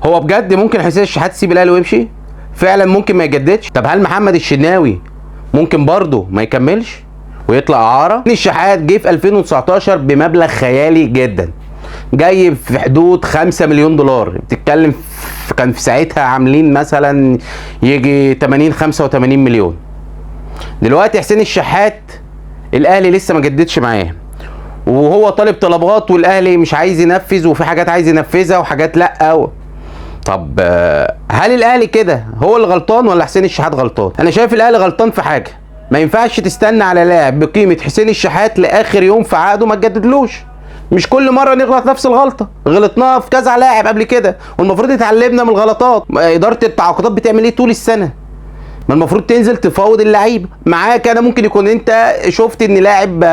هو بجد ممكن حسين الشحات يسيب الاهلي ويمشي؟ فعلا ممكن ما يجددش؟ طب هل محمد الشناوي ممكن برضه ما يكملش ويطلع اعاره؟ حسين الشحات جه في 2019 بمبلغ خيالي جدا، جاي في حدود 5 مليون دولار. بتتكلم كان في ساعتها عاملين مثلا يجي 80 85 مليون. دلوقتي حسين الشحات الاهلي لسه ما جددش معاه، وهو طالب طلبات والاهلي مش عايز ينفذ، وفي حاجات عايز ينفذها وحاجات لا. طب هل الاهلي كده هو اللي غلطان ولا حسين الشحات غلطان؟ انا شايف الاهلي غلطان في حاجه، ما ينفعش تستنى على لاعب بقيمه حسين الشحات لاخر يوم في عقده ما تجددلوش. مش كل مره نغلط نفس الغلطه، غلطناها في كذا لاعب قبل كده، والمفروض اتعلمنا من الغلطات. اداره التعاقدات بتعمل ايه طول السنه؟ ما المفروض تنزل تفاوض اللعيبه معاك. انا ممكن يكون انت شفت ان لاعب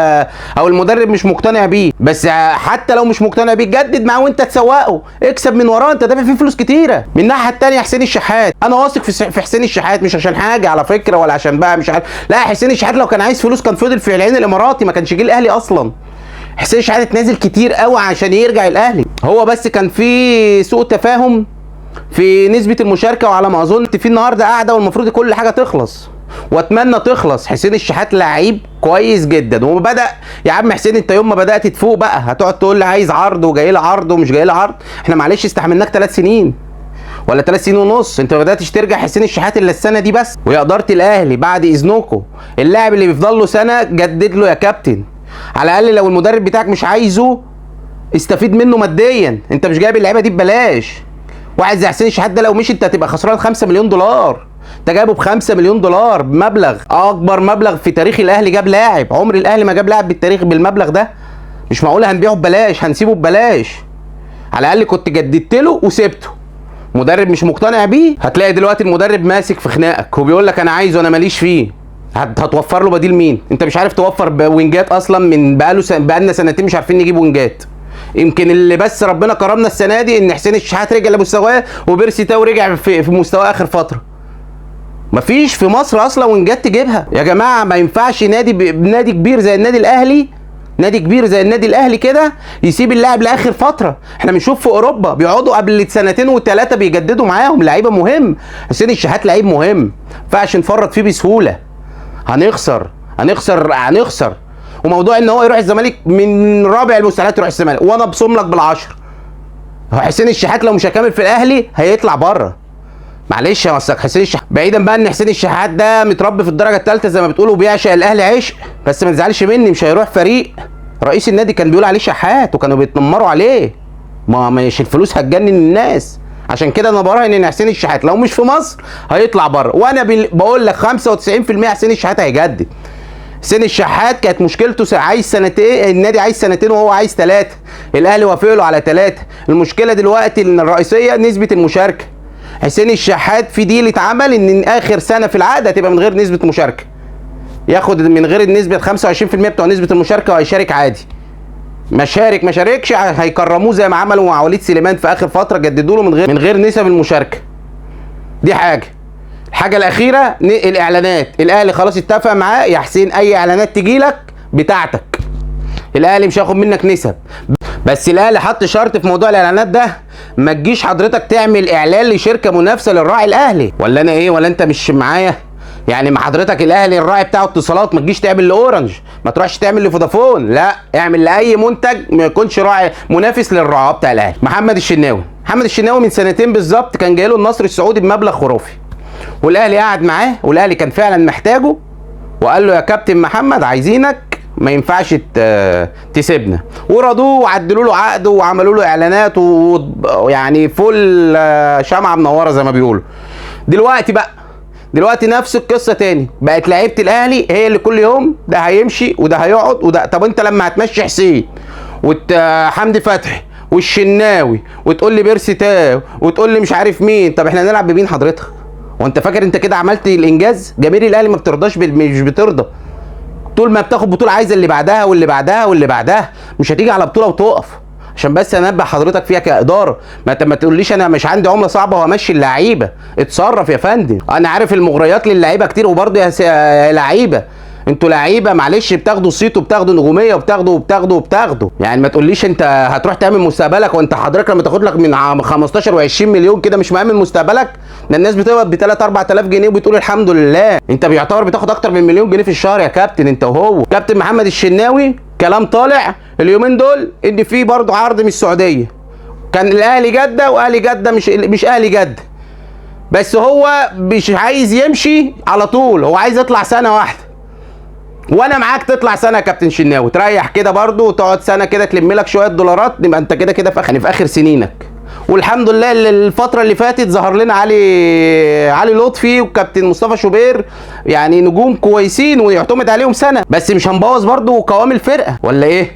او المدرب مش مقتنع بيه، بس حتى لو مش مقتنع بيه جدد معاه وانت تسوقه، اكسب من وراه، انت دافع فيه فلوس كتيره. من الناحيه الثانيه حسين الشحات، انا واثق في حسين الشحات، مش عشان حاجه على فكره ولا عشان بقى مش عارف، لا حسين الشحات لو كان عايز فلوس كان فضل في العين الاماراتي، ما كانش جه الاهلي اصلا. حسين الشحات اتنازل كتير قوي عشان يرجع الاهلي، هو بس كان في سوء تفاهم في نسبه المشاركه، وعلى ما اظن في النهارده قاعده والمفروض كل حاجه تخلص، واتمنى تخلص. حسين الشحات لعيب كويس جدا، وبدا يا عم حسين، انت يوم ما بدات تفوق بقى هتقعد تقول لي عايز عرض وجاي لي عرض ومش جاي لي عرض. احنا معلش استحملناك 3 سنين ولا 3 سنين ونص، انت ما بداتش ترجع حسين الشحات الا السنه دي بس. ويا اداره الاهلي بعد اذنكم، اللاعب اللي بيفضل له سنه جدد له يا كابتن، على الاقل لو المدرب بتاعك مش عايزه استفيد منه ماديا، انت مش جايب اللعيبه دي ببلاش. واحد زي حسين الشحات ده لو مشي انت هتبقى خسران 5 مليون دولار، انت جايبه ب 5 مليون دولار، بمبلغ اكبر مبلغ في تاريخ الاهلي جاب لاعب. عمر الاهلي ما جاب لاعب بالتاريخ بالمبلغ ده. مش معقول هنبيعه ببلاش، هنسيبه ببلاش. على الاقل كنت جددت له وسبته. مدرب مش مقتنع بيه، هتلاقي دلوقتي المدرب ماسك في خناقك وبيقول لك انا عايزه انا ماليش فيه. هتوفر له بديل مين؟ انت مش عارف توفر وينجات اصلا، من بقالنا سنتين مش عارفين نجيب وينجات. يمكن اللي بس ربنا كرمنا السنه دي ان حسين الشحات رجع لمستواه، وبيرسي تاو رجع في مستواه اخر فتره. مفيش في مصر اصلا وينجات تجيبها يا جماعه. ما ينفعش نادي كبير زي النادي الاهلي، نادي كبير زي النادي الاهلي كده يسيب اللاعب لاخر فتره. احنا بنشوف في اوروبا بيقعدوا قبل 2 و3 بيجددوا معاهم لعيبه مهم. حسين الشحات لعيب مهم، ما ينفعش نفرط فيه بسهوله. هنخسر. وموضوع ان هو يروح الزمالك من رابع المستحيلات يروح الزمالك، وانا ابصم لك بالعشر. حسين الشحات لو مش هيكمل في الاهلي هيطلع بره. معلش يا مساك حسين الشحات، بعيدا بقى ان حسين الشحات ده متربي في الدرجه الثالثه زي ما بتقولوا وبيعشق الاهلي عشق، بس ما تزعلش مني مش هيروح فريق رئيس النادي كان بيقول عليه شحات وكانوا بيتنمروا عليه. ما مش الفلوس هتجنن الناس، عشان كده انا براهن ان حسين الشحات لو مش في مصر هيطلع بره. وانا بقول لك 95% حسين الشحات هيجدد. حسين الشحات كانت مشكلته عايز سنتين، النادي عايز سنتين وهو عايز 3، الاهلي وافق له على 3. المشكله دلوقتي ان الرئيسيه نسبه المشاركه. حسين الشحات في ديل اتعمل ان اخر سنه في العقد هتبقى من غير نسبه مشاركه، ياخد من غير النسبه 25% بتوع نسبه المشاركه وهيشارك عادي. ما شاركش هيكرموه زي ما عملوا مع وليد سليمان في اخر فتره، جددوا له من غير نسب المشاركه. دي الحاجه الاخيره الاعلانات. الاهلي خلاص اتفق معاه يا حسين، اي اعلانات تجي لك بتاعتك، الاهلي مش هياخد منك نسب. بس الاهلي حط شرط في موضوع الاعلانات ده، ما تجيش حضرتك تعمل اعلان لشركه منافسه للراعي الاهلي. ولا انا ايه؟ ولا انت مش معايا؟ يعني مع حضرتك الاهلي الراعي بتاعه اتصالات، ما تجيش تعمل لاورنج، ما تروحش تعمل لفودافون، لا اعمل لاي منتج ما يكونش راعي منافس للرعاه بتاع الاهلي. محمد الشناوي من سنتين بالظبط كان جاي له النصر السعودي بمبلغ خرافي، والاهلي قعد معاه، والاهلي كان فعلا محتاجه، وقال له يا كابتن محمد عايزينك، ما ينفعش تسيبنا. ورضوه وعدلوا له عقده وعملوا له اعلانات ويعني فل شمعه منوره زي ما بيقولوا. دلوقتي نفس القصه تاني، بقت لعيبه الاهلي هي اللي كل يوم ده هيمشي وده هيقعد وده. طب انت لما هتمشي حسين وحمدي فتحي والشناوي وتقول لي بيرسي تاو وتقول لي مش عارف مين، طب احنا هنلعب بمين حضرتك؟ وانت فاكر انت كده عملت الانجاز؟ جماهير الاهلي ما بترضاش، مش بترضى. طول ما بتاخد بطوله عايزه اللي بعدها واللي بعدها واللي بعدها، مش هتيجي على بطوله وتقف. عشان بس انبه حضرتك فيها كاداره، ما تقوليش انا مش عندي عمله صعبه وامشي اللعيبه. اتصرف يا فندم، انا عارف المغريات للعيبه كتير، وبرضه يا لعيبه انتوا لعيبه معلش، بتاخدوا صيت وبتاخدوا نجوميه وبتاخدوا. يعني ما تقوليش انت هتروح تامن مستقبلك، وانت حضرتك لما تاخد لك من 15 و20 مليون كده مش مامن مستقبلك؟ ده الناس بتقبض ب 3 4000 جنيه وبتقول الحمد لله. انت بيعتبر بتاخد اكتر من مليون جنيه في الشهر يا كابتن انت وهو. كابتن محمد الشناوي كلام طالع اليومين دول ان في برضه عرض من السعوديه، كان الاهلي جده، واهلي جده مش اهلي جده، بس هو مش عايز يمشي على طول، هو عايز يطلع سنه واحده. وانا معاك تطلع سنه يا كابتن شناوي، تريح كده برضه وتقعد سنه كده تلم لك شويه دولارات، نبقى انت كده في اخر سنينك. والحمد لله الفتره اللي فاتت ظهر لنا علي لطفي وكابتن مصطفى شوبير، يعني نجوم كويسين ويعتمد عليهم سنه، بس مش هنبوظ برضه قوام الفرقه ولا ايه؟